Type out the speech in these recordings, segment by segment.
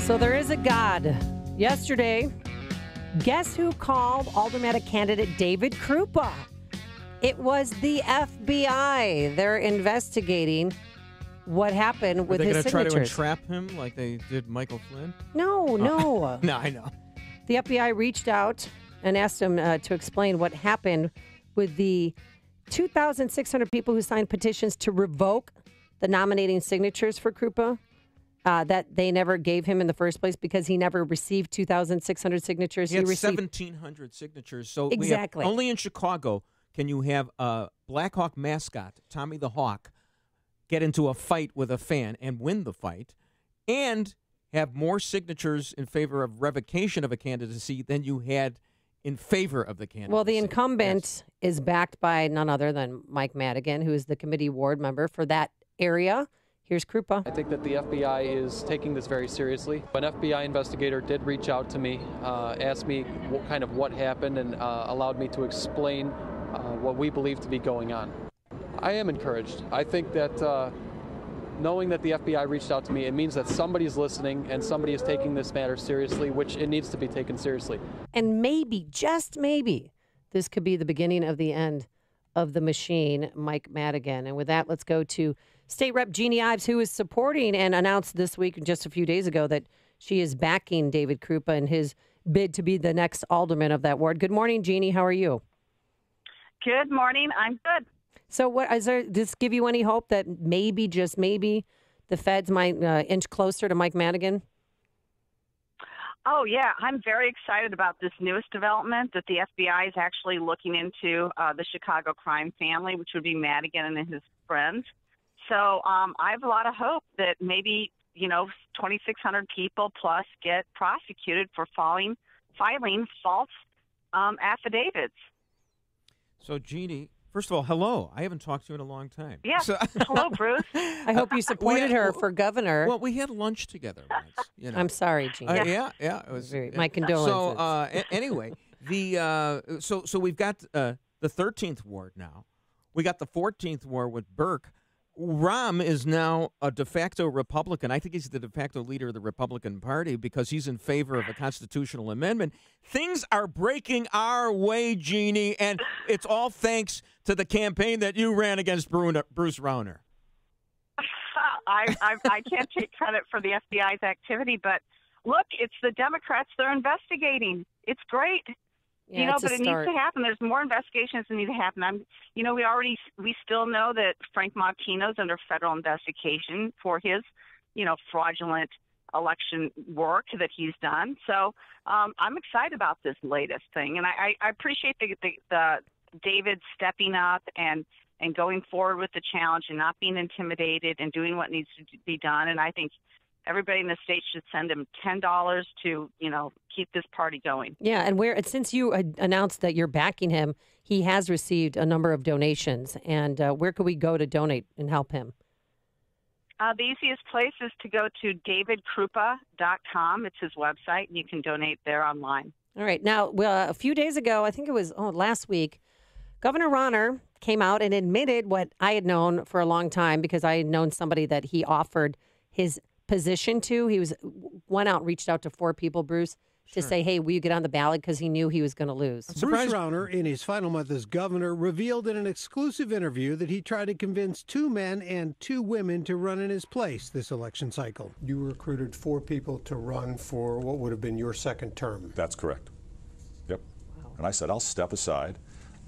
So there is a God. Yesterday, guess who called aldermanic candidate David Krupa? It was the FBI. They're investigating what happened with his signatures. Are they going to try to entrap him like they did Michael Flynn? No. No, I know. The FBI reached out and asked him to explain what happened with the 2,600 people who signed petitions to revoke the nominating signatures for Krupa that they never gave him in the first place because he never received 2,600 signatures. He received 1,700 signatures. So exactly. Only in Chicago can you have a Blackhawk mascot, Tommy the Hawk, get into a fight with a fan and win the fight, and have more signatures in favor of revocation of a candidacy than you had in favor of the candidacy. Well, the incumbent is backed by none other than Mike Madigan, who is the committee ward member for that area. Here's Krupa. I think that the FBI is taking this very seriously. An FBI investigator did reach out to me, asked me what happened, and allowed me to explain what we believe to be going on. I am encouraged. I think that knowing that the FBI reached out to me, it means that somebody's listening and somebody is taking this matter seriously, which it needs to be taken seriously. And maybe, just maybe, this could be the beginning of the end of the machine, Mike Madigan. And with that, let's go to State Rep Jeanne Ives, who is supporting and announced this week, just a few days ago, that she is backing David Krupa in his bid to be the next alderman of that ward. Good morning, Jeanne. How are you? Good morning. I'm good. So does this give you any hope that maybe, just maybe, the feds might inch closer to Mike Madigan? Oh, yeah. I'm very excited about this newest development that the FBI is actually looking into the Chicago crime family, which would be Madigan and his friends. So I have a lot of hope that maybe, 2,600 people plus get prosecuted for filing false affidavits. So, Jeanne, first of all, hello. I haven't talked to you in a long time. Yeah. So, hello, Bruce. I hope you supported her for governor. Well, we had lunch together once. I'm sorry, Jeanne. Yeah. It was my condolences. So, anyway, so we've got the 13th ward now. We got the 14th ward with Burke. Rahm is now a de facto Republican. I think he's the de facto leader of the Republican Party because he's in favor of a constitutional amendment. Things are breaking our way, Jeanne, and it's all thanks to the campaign that you ran against Bruce Rauner. I can't take credit for the FBI's activity, but look, it's the Democrats they're investigating. It's great. Yeah, but it needs to happen. There's more investigations that need to happen. We still know that Frank Martino's under federal investigation for his, fraudulent election work that he's done. So I'm excited about this latest thing, and I appreciate the David stepping up and going forward with the challenge and not being intimidated and doing what needs to be done. And I think everybody in the state should send him $10 to, keep this party going. Yeah, and since you announced that you're backing him, he has received a number of donations. And where could we go to donate and help him? The easiest place is to go to davidkrupa.com. It's his website, and you can donate there online. All right. Now, a few days ago, I think it was last week, Governor Rauner came out and admitted what I had known for a long time because I had known somebody that he offered his position to. He went out and reached out to 4 people, Bruce, to say, hey, will you get on the ballot, because he knew he was going to lose. Bruce Rauner, in his final month as governor, revealed in an exclusive interview that he tried to convince 2 men and 2 women to run in his place this election cycle. You recruited 4 people to run for what would have been your second term. That's correct. Yep. Wow. And I said, I'll step aside.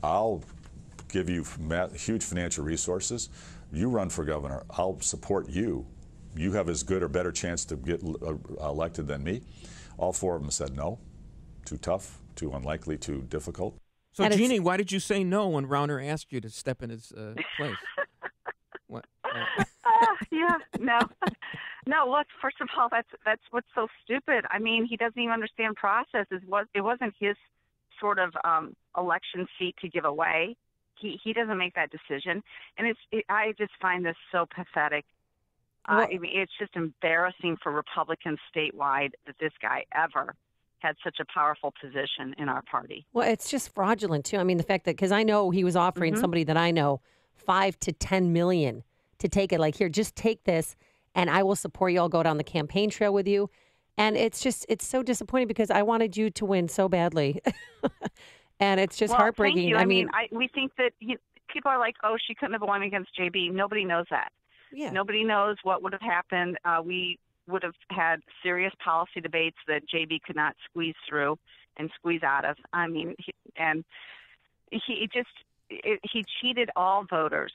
I'll give you huge financial resources. You run for governor. I'll support you. You have as good or better chance to get elected than me. All 4 of them said no. Too tough, too unlikely, too difficult. So, Jeanne, why did you say no when Rauner asked you to step in his place? What? No, look, first of all, that's what's so stupid. I mean, he doesn't even understand process. It wasn't his sort of election seat to give away. He doesn't make that decision. And I just find this so pathetic. It's just embarrassing for Republicans statewide that this guy ever had such a powerful position in our party. Well, it's just fraudulent, too. I mean, the fact that, because I know he was offering somebody that I know $5 to $10 million to take it. Like, here, just take this, and I will support you. I'll go down the campaign trail with you. And it's so disappointing because I wanted you to win so badly. And it's just heartbreaking. Thank you. I mean, we think that people are like, oh, she couldn't have won against JB. Nobody knows that. Yeah. Nobody knows what would have happened. We would have had serious policy debates that JB could not squeeze through and squeeze out of. I mean, he cheated all voters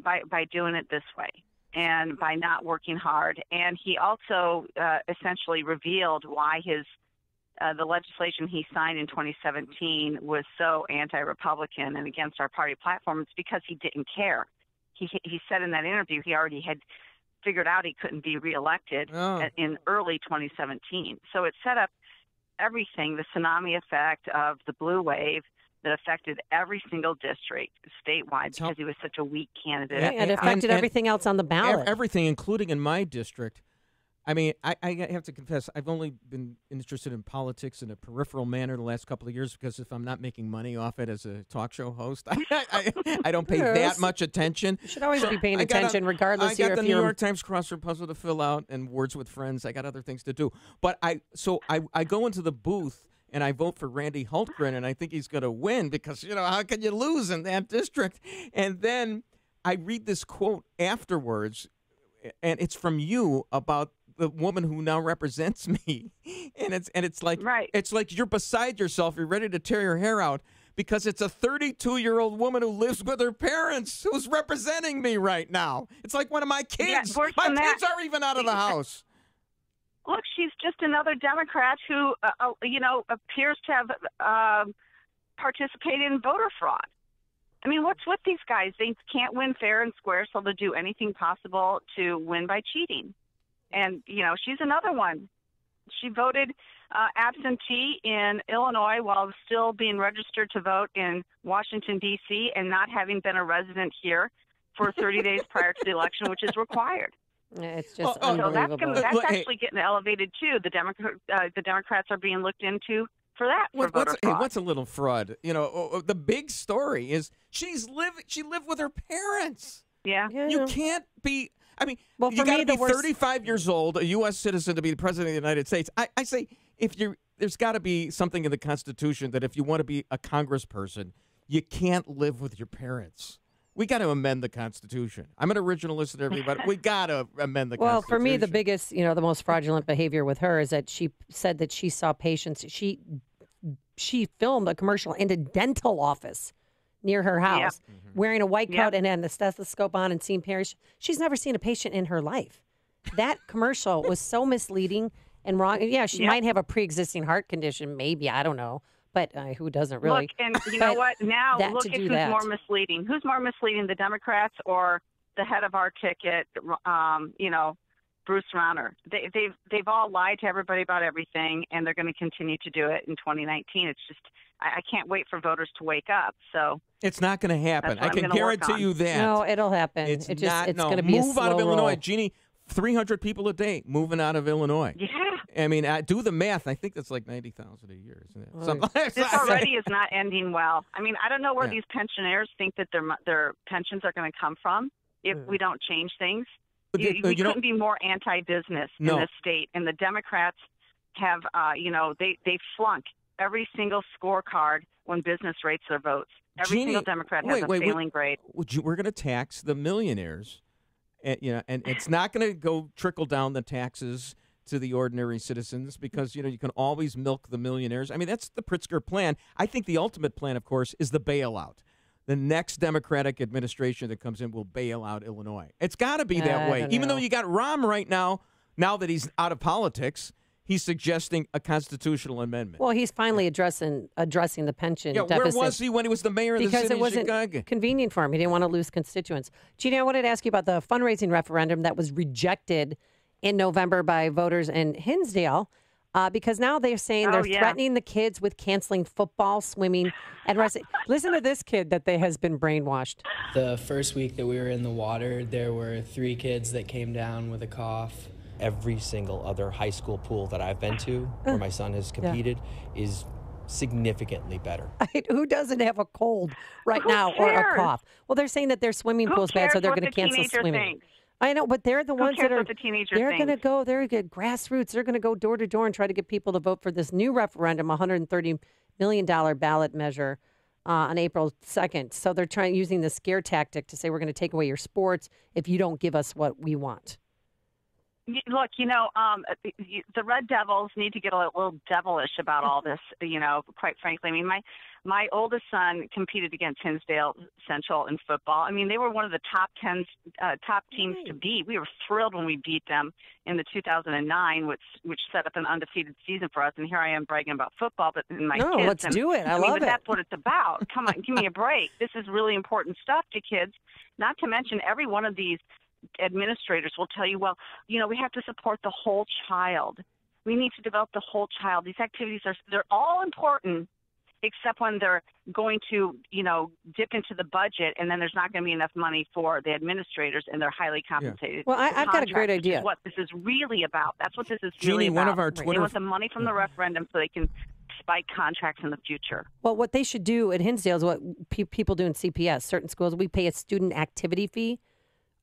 by doing it this way and by not working hard. And he also essentially revealed why the legislation he signed in 2017 was so anti-Republican and against our party platform. It's because he didn't care. He said in that interview he already had figured out he couldn't be reelected in early 2017. So it set up everything, the tsunami effect of the blue wave that affected every single district statewide because he was such a weak candidate. Yeah, it affected everything else on the ballot. Everything, including in my district. I mean, I have to confess, I've only been interested in politics in a peripheral manner the last couple of years because if I'm not making money off it as a talk show host, I don't pay that much attention. You should always be paying attention regardless. I got the New York Times crossword puzzle to fill out and Words with Friends. I got other things to do. But I go into the booth and I vote for Randy Hultgren, and I think he's going to win because, how can you lose in that district? And then I read this quote afterwards, and it's from you about the woman who now represents me, and it's like It's like you're beside yourself. You're ready to tear your hair out because it's a 32-year-old woman who lives with her parents who's representing me right now. It's like one of my kids. Yeah, my kids aren't even out of the house. Look, she's just another Democrat who, appears to have participated in voter fraud. I mean, what's with these guys? They can't win fair and square, so they'll do anything possible to win by cheating. And, she's another one. She voted absentee in Illinois while still being registered to vote in Washington, D.C., and not having been a resident here for 30 days prior to the election, which is required. It's just unbelievable. So that's actually getting elevated, too. The Democrats are being looked into for that. What's a little fraud? The big story is she lived with her parents. Yeah. You can't be... I mean, you got to be 35 years old, a U.S. citizen, to be the president of the United States. I say there's got to be something in the Constitution that if you want to be a congressperson, you can't live with your parents. We got to amend the Constitution. I'm an originalist and everything, but we got to amend the Constitution. Well, for me, the biggest, the most fraudulent behavior with her is that she said that she saw patients. She filmed a commercial in a dental office near her house, wearing a white coat and had the stethoscope on and seeing patients. She's never seen a patient in her life. That commercial was so misleading and wrong. Yeah, she might have a pre-existing heart condition, maybe, I don't know. But who doesn't really? Look, and you know what? Now look at who's more misleading. Who's more misleading, the Democrats or the head of our ticket, Bruce Rauner? They've all lied to everybody about everything, and they're going to continue to do it in 2019. It's just I can't wait for voters to wake up. So it's not going to happen. I can guarantee you that. No, it'll happen. It's going to be move out of Illinois, Jeanne. 300 people a day moving out of Illinois. Yeah. I mean, I do the math. I think that's like 90,000 a year, isn't it? This already is not ending well. I mean, I don't know where these pensioners think that their pensions are going to come from if we don't change things. We couldn't be more anti-business in this state. And the Democrats have, they flunk every single scorecard when business rates their votes. Every single Democrat has a failing grade. We're going to tax the millionaires. And it's not going to go trickle down the taxes to the ordinary citizens because, you can always milk the millionaires. I mean, that's the Pritzker plan. I think the ultimate plan, of course, is the bailout. The next Democratic administration that comes in will bail out Illinois. It's got to be that way. Even though you got Rahm right now that he's out of politics, he's suggesting a constitutional amendment. Well, he's finally addressing the pension deficit. Where was he when he was the mayor of the city of Chicago? Because it wasn't convenient for him. He didn't want to lose constituents. Jeanne, I wanted to ask you about the fundraising referendum that was rejected in November by voters in Hinsdale because now they're saying they're threatening the kids with canceling football, swimming, and wrestling. Listen to this kid that has been brainwashed. The first week that we were in the water, there were 3 kids that came down with a cough. Every single other high school pool that I've been to where my son has competed is significantly better. Who doesn't have a cold right now or a cough? Well, they're saying that their swimming pool's bad, so they're going to cancel swimming. I know, but they're the Who ones cares that are. what the teenagers They're think? going to go. They're good grassroots. They're going to go door to door and try to get people to vote for this new referendum, $130 million ballot measure on April 2nd. So they're using the scare tactic to say we're going to take away your sports if you don't give us what we want. Look, the Red Devils need to get a little devilish about all this, quite frankly. I mean, my oldest son competed against Hinsdale Central in football. I mean, they were one of the top teams to beat. We were thrilled when we beat them in the 2009, which set up an undefeated season for us. And here I am bragging about football, but in my kids. Let's do it. I love it. That's what it's about. Come on, give me a break. This is really important stuff to kids, not to mention every one of these administrators will tell you, well, we have to support the whole child. We need to develop the whole child. These activities they're all important, except when they're going to, dip into the budget, and then there's not going to be enough money for the administrators, and they're highly compensated. Well, I've got a great idea. Which is what this is really about. That's what this is Jeanne, really about. one of our Twitter... They want the money from the referendum so they can spike contracts in the future. Well, what they should do at Hinsdale is what people do in CPS. Certain schools, we pay a student activity fee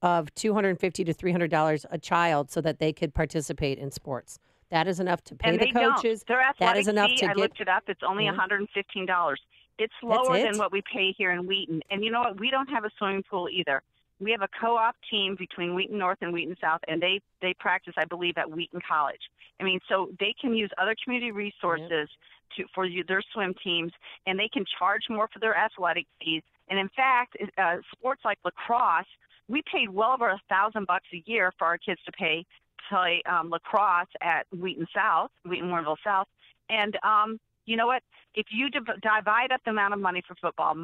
of $250 to $300 a child so that they could participate in sports. That is enough to pay the coaches. Their athletic that is enough fee, to I looked it up. It's only $115. It's lower than what we pay here in Wheaton. And you know what? We don't have a swimming pool either. We have a co-op team between Wheaton North and Wheaton South, and they practice, I believe, at Wheaton College. I mean, so they can use other community resources for their swim teams, and they can charge more for their athletic fees. And in fact, sports like lacrosse, we paid well over $1,000 a year for our kids to play lacrosse at Wheaton Warrenville South. And you know what? If you divide up the amount of money for football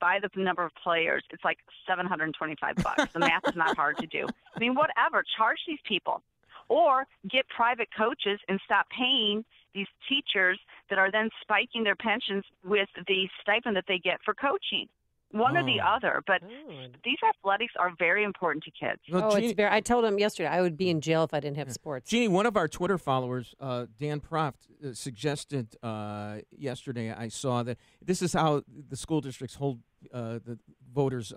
by the number of players, it's like $725. The math is not hard to do. I mean, whatever. Charge these people. Or get private coaches and stop paying these teachers that are then spiking their pensions with the stipend that they get for coaching. One or the other, but these athletics are very important to kids. Well, it's very. I told him yesterday I would be in jail if I didn't have sports. Jeanne, one of our Twitter followers, Dan Proft, suggested yesterday, I saw that this is how the school districts hold the voters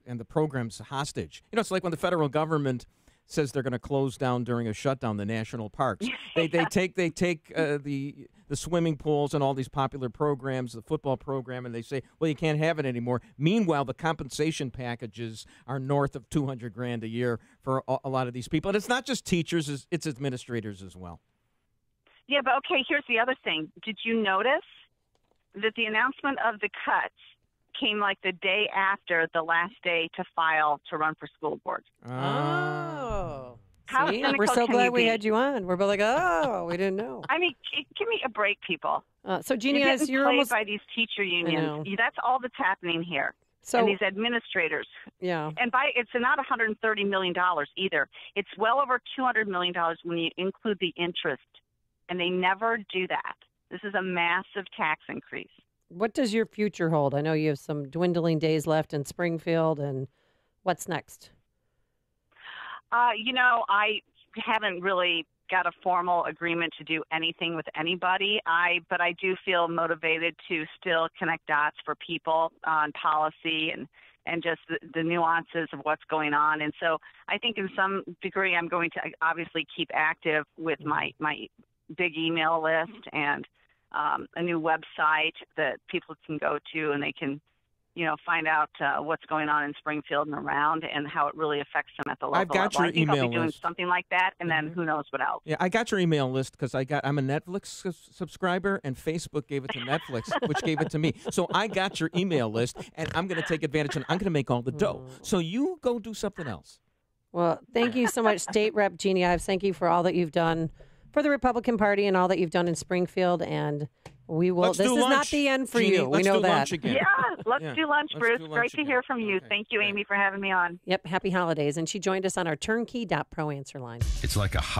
and the programs hostage. It's like when the federal government says they're going to close down during a shutdown the national parks. They take the swimming pools and all these popular programs, the football program, and they say, well, you can't have it anymore. Meanwhile, the compensation packages are north of $200,000 a year for a lot of these people. And it's not just teachers, it's administrators as well. Yeah, but okay, here's the other thing. Did you notice that the announcement of the cuts came like the day after the last day to file to run for school board? Oh. How See, we're so glad we had you on. We're both like, we didn't know. I mean, give me a break, people. So, Jeanne, you're played almost by these teacher unions. That's all that's happening here. So, and these administrators. Yeah. And it's not $130 million either. It's well over $200 million when you include the interest. And they never do that. This is a massive tax increase. What does your future hold? I know you have some dwindling days left in Springfield, and what's next? I haven't really got a formal agreement to do anything with anybody. But I do feel motivated to still connect dots for people on policy and just the nuances of what's going on. And so I think in some degree I'm going to obviously keep active with my big email list and a new website that people can go to, and they can, find out what's going on in Springfield and around and how it really affects them at the local I've got level. your I think email I'll be doing list. something like that, and then who knows what else. Yeah, I got your email list because I'm a Netflix subscriber, and Facebook gave it to Netflix, which gave it to me. So I got your email list, and I'm going to take advantage, and I'm going to make all the dough. So you go do something else. Well, thank you so much, State Rep Jeanne Ives. Thank you for all that you've done for the Republican Party and all that you've done in Springfield, and we will. Let's this do is lunch, not the end for Jeanne. you. Let's we know do that. lunch again. Yeah, let's do lunch, Bruce. Great to hear from you. Okay. Thank you, Amy, for having me on. Yep, happy holidays. And she joined us on our turnkey.pro answer line. It's like a high